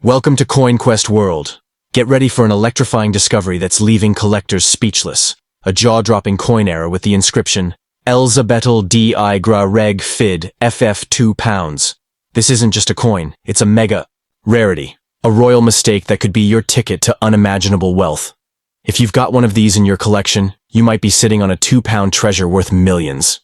Welcome to CoinQuest World. Get ready for an electrifying discovery that's leaving collectors speechless. A jaw-dropping coin error with the inscription, Elzabetel di gra reg fid ff 2 pounds. This isn't just a coin, it's a mega rarity. A royal mistake that could be your ticket to unimaginable wealth. If you've got one of these in your collection, you might be sitting on a 2-pound treasure worth millions.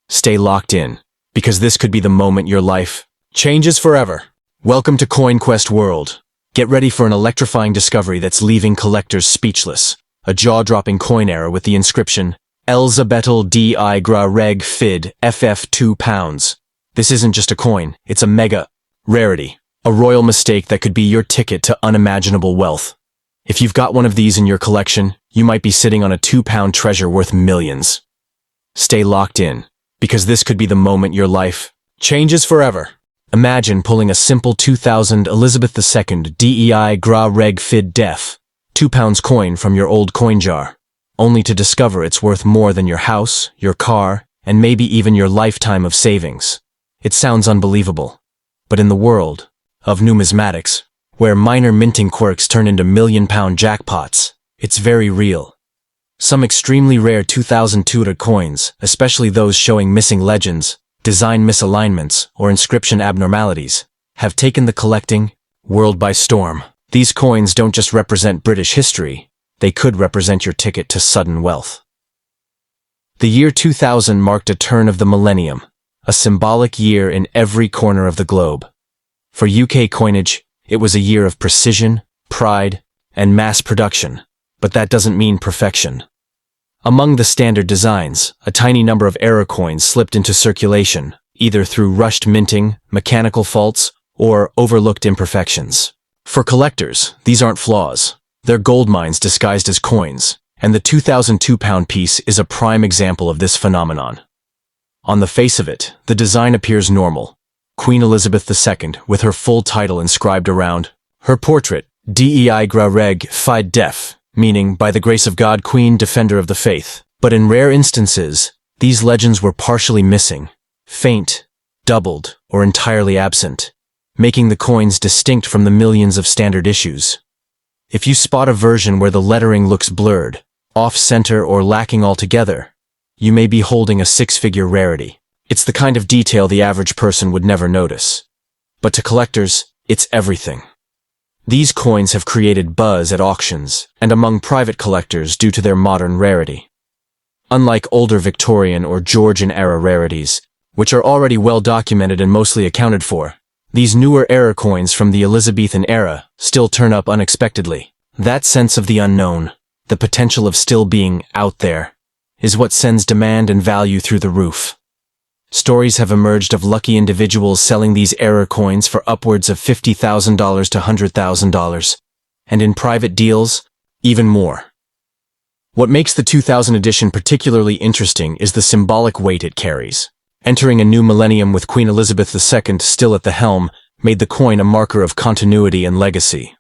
Stay locked in, because this could be the moment your life changes forever. Welcome to CoinQuest World. Get ready for an electrifying discovery that's leaving collectors speechless. A jaw-dropping coin error with the inscription, Elzabetel di gra reg fid ff 2 pounds. This isn't just a coin, it's a mega rarity. A royal mistake that could be your ticket to unimaginable wealth. If you've got one of these in your collection, you might be sitting on a 2-pound treasure worth millions. Stay locked in, because this could be the moment your life changes forever. Imagine pulling a simple 2000 Elizabeth II DEI gra reg fid def 2 pounds coin from your old coin jar, only to discover it's worth more than your house, your car, and maybe even your lifetime of savings. It sounds unbelievable, but in the world of numismatics, where minor minting quirks turn into million-pound jackpots, it's very real. Some extremely rare 2002 coins, especially those showing missing legends, design misalignments, or inscription abnormalities, have taken the collecting world by storm. These coins don't just represent British history, they could represent your ticket to sudden wealth. The year 2000 marked a turn of the millennium, a symbolic year in every corner of the globe. For UK coinage, it was a year of precision, pride, and mass production, but that doesn't mean perfection. Among the standard designs, a tiny number of error coins slipped into circulation, either through rushed minting, mechanical faults, or overlooked imperfections. For collectors, these aren't flaws. They're gold mines disguised as coins, and the 2002 pound piece is a prime example of this phenomenon. On the face of it, the design appears normal. Queen Elizabeth II, with her full title inscribed around her portrait, DEI gra reg fid def, meaning, by the grace of God, Queen, Defender of the Faith. But in rare instances, these legends were partially missing, faint, doubled, or entirely absent, making the coins distinct from the millions of standard issues. If you spot a version where the lettering looks blurred, off-center, or lacking altogether, you may be holding a 6-figure rarity. It's the kind of detail the average person would never notice. But to collectors, it's everything. These coins have created buzz at auctions and among private collectors due to their modern rarity. Unlike older Victorian or Georgian-era rarities, which are already well documented and mostly accounted for, these newer error coins from the Elizabethan era still turn up unexpectedly. That sense of the unknown, the potential of still being out there, is what sends demand and value through the roof. Stories have emerged of lucky individuals selling these error coins for upwards of $50,000 to $100,000, and in private deals, even more. What makes the 2000 edition particularly interesting is the symbolic weight it carries. Entering a new millennium with Queen Elizabeth II still at the helm made the coin a marker of continuity and legacy.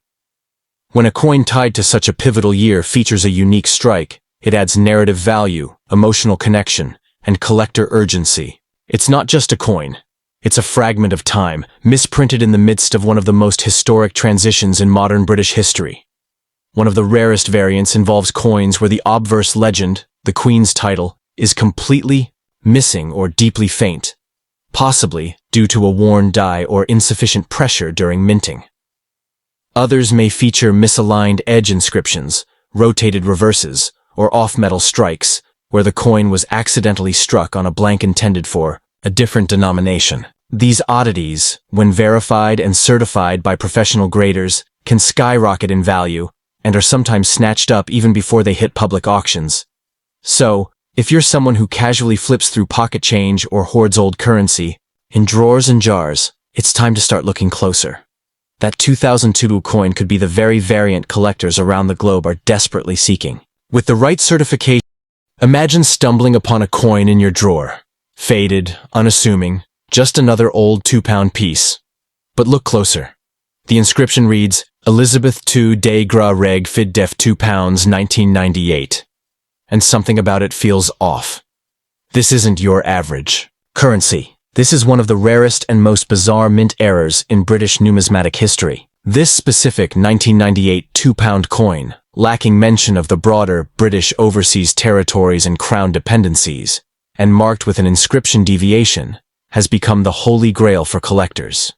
When a coin tied to such a pivotal year features a unique strike, it adds narrative value, emotional connection, and collector urgency. It's not just a coin. It's a fragment of time, misprinted in the midst of one of the most historic transitions in modern British history. One of the rarest variants involves coins where the obverse legend, the Queen's title, is completely missing or deeply faint, possibly due to a worn die or insufficient pressure during minting. Others may feature misaligned edge inscriptions, rotated reverses, or off-metal strikes, where the coin was accidentally struck on a blank intended for a different denomination. These oddities, when verified and certified by professional graders, can skyrocket in value and are sometimes snatched up even before they hit public auctions. So, if you're someone who casually flips through pocket change or hoards old currency, in drawers and jars, it's time to start looking closer. That 2002 coin could be the very variant collectors around the globe are desperately seeking. With the right certification, imagine stumbling upon a coin in your drawer. Faded, unassuming, just another old 2-pound piece. But look closer. The inscription reads, Elizabeth II de gra reg fid def 2 pounds 1998. And something about it feels off. This isn't your average currency. This is one of the rarest and most bizarre mint errors in British numismatic history. This specific 1998 £2 coin, lacking mention of the broader British overseas territories and crown dependencies, and marked with an inscription deviation, has become the holy grail for collectors.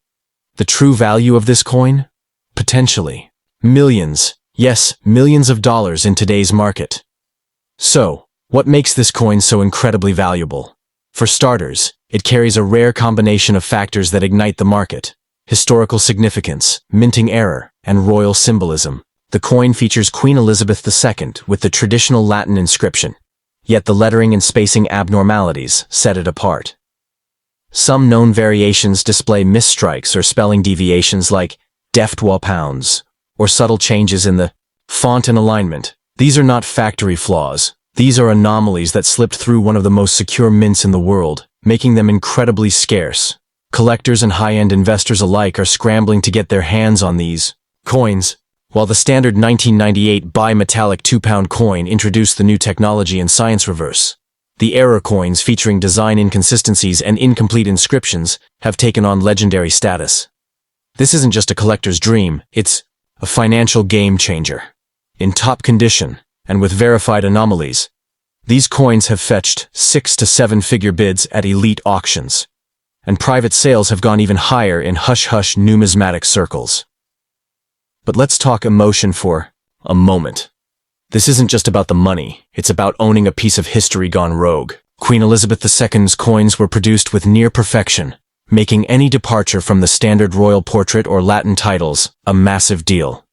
The true value of this coin? Potentially. Millions, yes, millions of dollars in today's market. So, what makes this coin so incredibly valuable? For starters, it carries a rare combination of factors that ignite the market: historical significance, minting error, and royal symbolism. The coin features Queen Elizabeth II with the traditional Latin inscription, yet the lettering and spacing abnormalities set it apart. Some known variations display misstrikes or spelling deviations like valuE pounds, or subtle changes in the font and alignment. These are not factory flaws. These are anomalies that slipped through one of the most secure mints in the world, making them incredibly scarce. Collectors and high-end investors alike are scrambling to get their hands on these coins. While the standard 1998 bimetallic £2 coin introduced the new technology and science reverse, the error coins featuring design inconsistencies and incomplete inscriptions have taken on legendary status. This isn't just a collector's dream, it's a financial game changer. In top condition, and with verified anomalies, these coins have fetched 6- to 7-figure bids at elite auctions, and private sales have gone even higher in hush-hush numismatic circles. But let's talk emotion for a moment. This isn't just about the money, it's about owning a piece of history gone rogue. Queen Elizabeth II's coins were produced with near perfection, making any departure from the standard royal portrait or Latin titles a massive deal.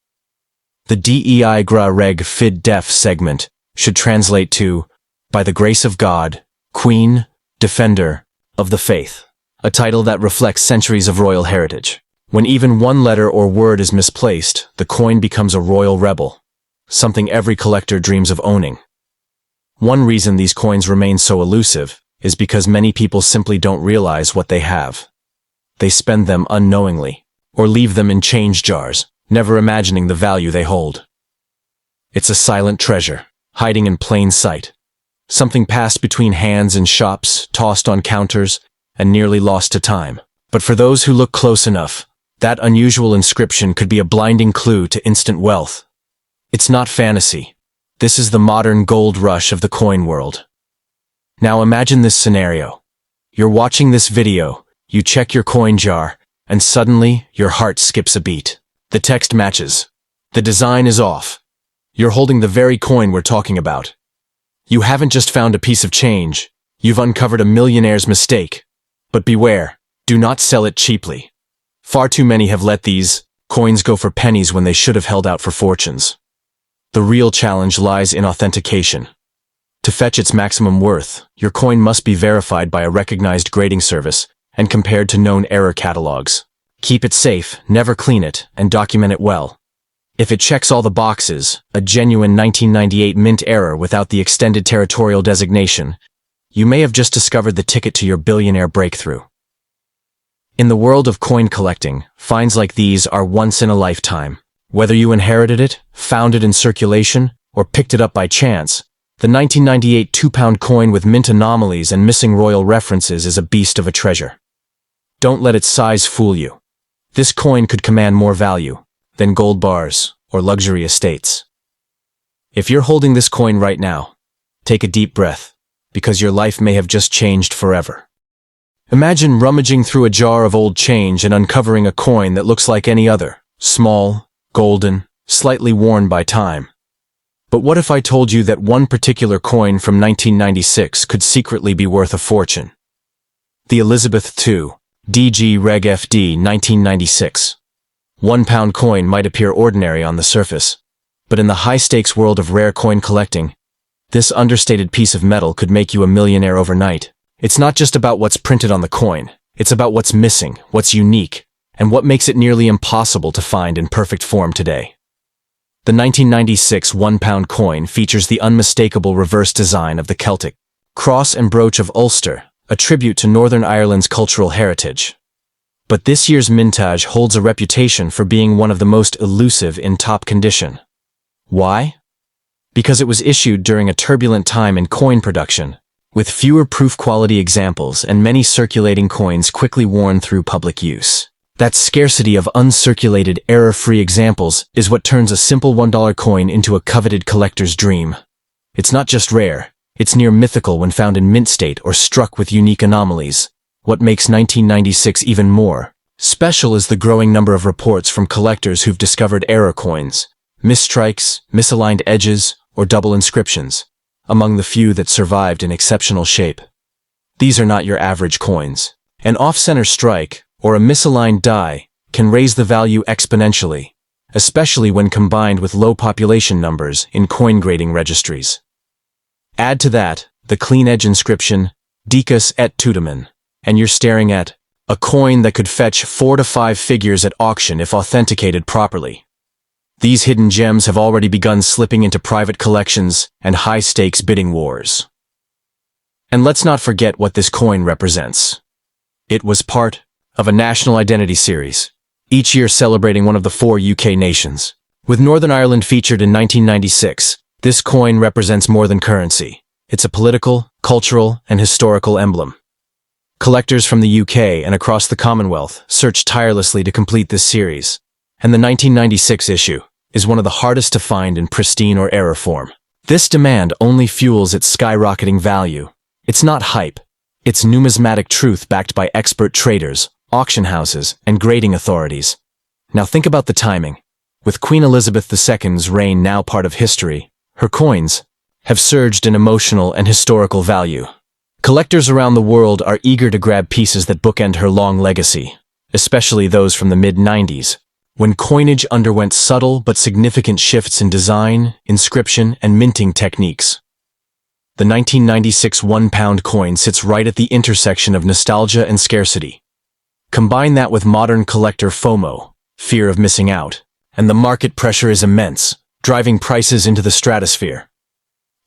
The DEI gra reg fid def segment should translate to, by the grace of God, Queen, Defender of the Faith, a title that reflects centuries of royal heritage. When even one letter or word is misplaced, the coin becomes a royal rebel, something every collector dreams of owning. One reason these coins remain so elusive is because many people simply don't realize what they have. They spend them unknowingly, or leave them in change jars, never imagining the value they hold. It's a silent treasure, hiding in plain sight. Something passed between hands in shops, tossed on counters, and nearly lost to time. But for those who look close enough, that unusual inscription could be a blinding clue to instant wealth. It's not fantasy. This is the modern gold rush of the coin world. Now imagine this scenario. You're watching this video, you check your coin jar, and suddenly your heart skips a beat. The text matches. The design is off. You're holding the very coin we're talking about. You haven't just found a piece of change, you've uncovered a millionaire's mistake. But beware, do not sell it cheaply. Far too many have let these coins go for pennies when they should have held out for fortunes. The real challenge lies in authentication. To fetch its maximum worth, your coin must be verified by a recognized grading service and compared to known error catalogs. Keep it safe, never clean it, and document it well. If it checks all the boxes, a genuine 1998 mint error without the extended territorial designation, you may have just discovered the ticket to your billionaire breakthrough. In the world of coin collecting, finds like these are once in a lifetime. Whether you inherited it, found it in circulation, or picked it up by chance, the 1998 £2 coin with mint anomalies and missing royal references is a beast of a treasure. Don't let its size fool you. This coin could command more value than gold bars or luxury estates. If you're holding this coin right now, take a deep breath, because your life may have just changed forever. Imagine rummaging through a jar of old change and uncovering a coin that looks like any other, small, golden, slightly worn by time. But what if I told you that one particular coin from 1996 could secretly be worth a fortune? The Elizabeth II, DG Reg FD 1996. £1 coin might appear ordinary on the surface, but in the high-stakes world of rare coin collecting, this understated piece of metal could make you a millionaire overnight. It's not just about what's printed on the coin, it's about what's missing, what's unique, and what makes it nearly impossible to find in perfect form today. The 1996 £1 coin features the unmistakable reverse design of the Celtic cross and brooch of Ulster, a tribute to Northern Ireland's cultural heritage. But this year's mintage holds a reputation for being one of the most elusive in top condition. Why? Because it was issued during a turbulent time in coin production, with fewer proof quality examples and many circulating coins quickly worn through public use. That scarcity of uncirculated, error-free examples is what turns a simple $1 coin into a coveted collector's dream. It's not just rare, it's near mythical when found in mint state or struck with unique anomalies. What makes 1996 even more special is the growing number of reports from collectors who've discovered error coins, misstrikes, misaligned edges, or double inscriptions, among the few that survived in exceptional shape. These are not your average coins. An off-center strike, or a misaligned die, can raise the value exponentially, especially when combined with low population numbers in coin grading registries. Add to that the clean edge inscription, Dicas et Tudamen, and you're staring at a coin that could fetch 4 to 5 figures at auction if authenticated properly. These hidden gems have already begun slipping into private collections and high-stakes bidding wars. And let's not forget what this coin represents. It was part of a national identity series, each year celebrating one of the 4 UK nations. With Northern Ireland featured in 1996, this coin represents more than currency. It's a political, cultural, and historical emblem. Collectors from the UK and across the Commonwealth searched tirelessly to complete this series, and the 1996 issue is one of the hardest to find in pristine or error form. This demand only fuels its skyrocketing value. It's not hype. It's numismatic truth backed by expert traders, auction houses, and grading authorities. Now think about the timing. With Queen Elizabeth II's reign now part of history, her coins have surged in emotional and historical value. Collectors around the world are eager to grab pieces that bookend her long legacy, especially those from the mid-90s, when coinage underwent subtle but significant shifts in design, inscription, and minting techniques. The 1996 £1 coin sits right at the intersection of nostalgia and scarcity. Combine that with modern collector FOMO, fear of missing out, and the market pressure is immense, driving prices into the stratosphere.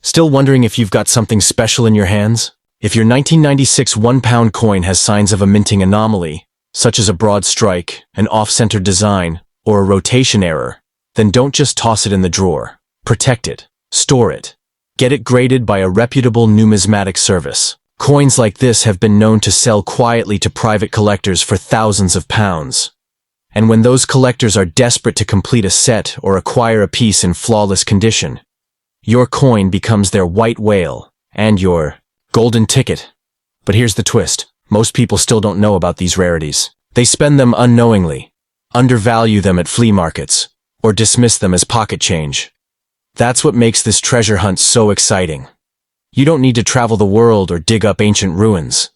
Still wondering if you've got something special in your hands? If your 1996 £1 coin has signs of a minting anomaly, such as a broad strike, an off-center design, or a rotation error, then don't just toss it in the drawer. Protect it. Store it. Get it graded by a reputable numismatic service. Coins like this have been known to sell quietly to private collectors for thousands of pounds. And when those collectors are desperate to complete a set or acquire a piece in flawless condition, your coin becomes their white whale and your golden ticket. But here's the twist. Most people still don't know about these rarities. They spend them unknowingly, undervalue them at flea markets, or dismiss them as pocket change. That's what makes this treasure hunt so exciting. You don't need to travel the world or dig up ancient ruins.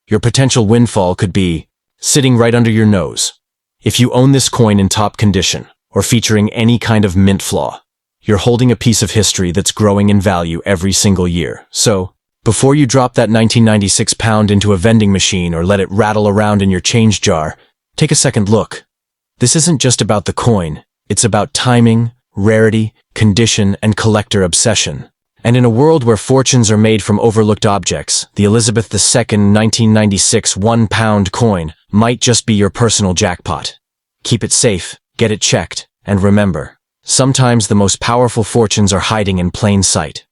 Your potential windfall could be sitting right under your nose. If you own this coin in top condition, or featuring any kind of mint flaw, you're holding a piece of history that's growing in value every single year. So, before you drop that 1996 pound into a vending machine or let it rattle around in your change jar, take a second look. This isn't just about the coin, it's about timing, rarity, condition, and collector obsession. And in a world where fortunes are made from overlooked objects, the Elizabeth II 1996 £1 coin might just be your personal jackpot. Keep it safe, get it checked, and remember, sometimes the most powerful fortunes are hiding in plain sight.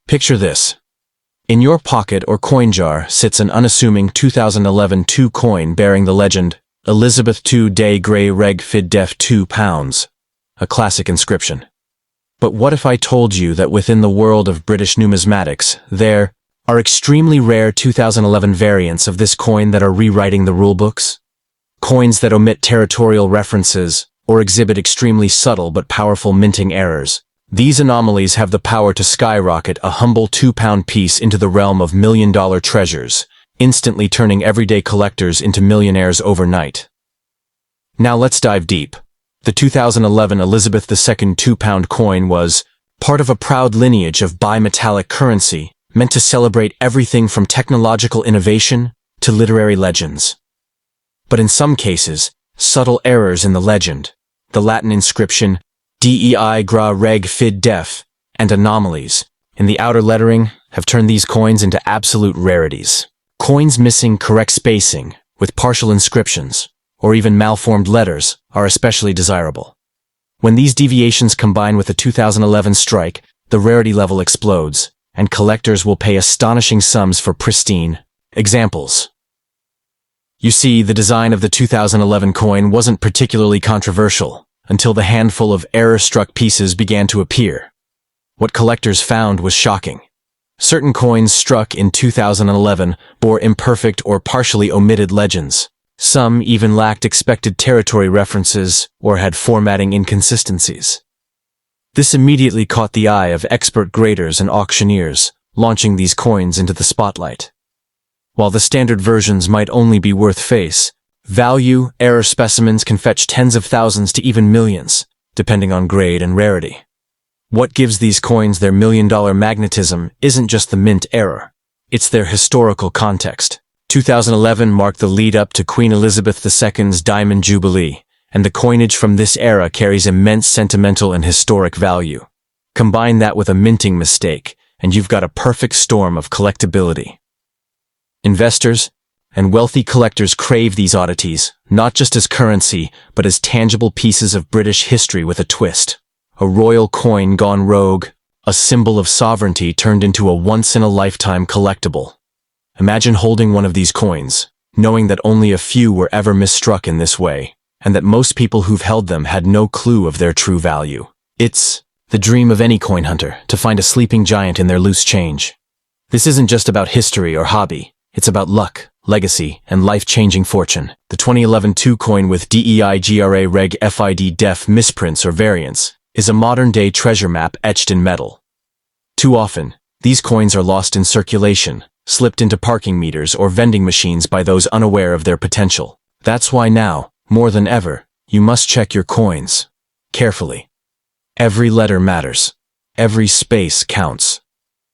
Picture this. In your pocket or coin jar sits an unassuming 2011 2 coin bearing the legend, Elizabeth II de Grey Reg Fid Def £2, a classic inscription. But what if I told you that within the world of British numismatics, there are extremely rare 2011 variants of this coin that are rewriting the rulebooks? Coins that omit territorial references or exhibit extremely subtle but powerful minting errors. These anomalies have the power to skyrocket a humble £2 piece into the realm of million-dollar treasures, instantly turning everyday collectors into millionaires overnight. Now let's dive deep. The 2011 Elizabeth II £2 coin was part of a proud lineage of bimetallic currency meant to celebrate everything from technological innovation to literary legends. But in some cases, subtle errors in the legend, the Latin inscription Dei gra reg fid def, and anomalies in the outer lettering have turned these coins into absolute rarities. Coins missing correct spacing, with partial inscriptions, or even malformed letters, are especially desirable. When these deviations combine with the 2011 strike, the rarity level explodes, and collectors will pay astonishing sums for pristine examples. You see, the design of the 2011 coin wasn't particularly controversial until the handful of error-struck pieces began to appear. What collectors found was shocking. Certain coins struck in 2011 bore imperfect or partially omitted legends. Some even lacked expected territory references or had formatting inconsistencies. This immediately caught the eye of expert graders and auctioneers, launching these coins into the spotlight. While the standard versions might only be worth face, valuE error specimens can fetch tens of thousands to even millions, depending on grade and rarity. What gives these coins their million-dollar magnetism isn't just the mint error. It's their historical context. 2011 marked the lead-up to Queen Elizabeth II's Diamond Jubilee, and the coinage from this era carries immense sentimental and historic value. Combine that with a minting mistake, and you've got a perfect storm of collectability. Investors and wealthy collectors crave these oddities, not just as currency, but as tangible pieces of British history with a twist. A royal coin gone rogue, a symbol of sovereignty turned into a once-in-a-lifetime collectible. Imagine holding one of these coins, knowing that only a few were ever misstruck in this way, and that most people who've held them had no clue of their true value. It's the dream of any coin hunter to find a sleeping giant in their loose change. This isn't just about history or hobby, it's about luck, legacy, and life-changing fortune. The 2011 Two coin with DEI GRA Reg FID def misprints or variants is a modern-day treasure map etched in metal. Too often, these coins are lost in circulation, slipped into parking meters or vending machines by those unaware of their potential. That's why now, more than ever, you must check your coins carefully. Every letter matters. Every space counts.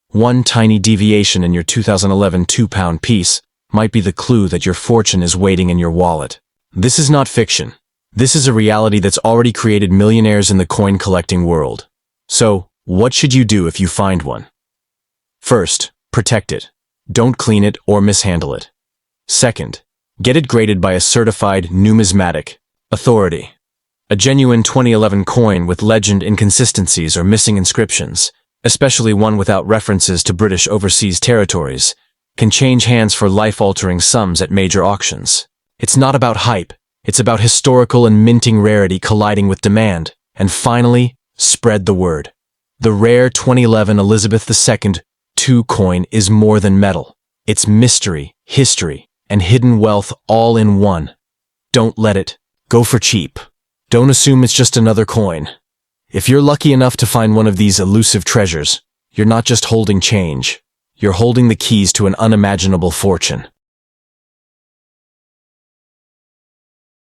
One tiny deviation in your 2011 £2 piece might be the clue that your fortune is waiting in your wallet. This is not fiction. This is a reality that's already created millionaires in the coin collecting world. So, what should you do if you find one? First, protect it. Don't clean it or mishandle it. Second, get it graded by a certified numismatic authority. A genuine 2011 coin with legend inconsistencies or missing inscriptions, especially one without references to British overseas territories, can change hands for life-altering sums at major auctions. It's not about hype, it's about historical and minting rarity colliding with demand. And finally, spread the word. The rare 2011 Elizabeth II Two coin is more than metal. It's mystery, history, and hidden wealth all in one. Don't let it go for cheap. Don't assume it's just another coin. If you're lucky enough to find one of these elusive treasures, you're not just holding change. You're holding the keys to an unimaginable fortune.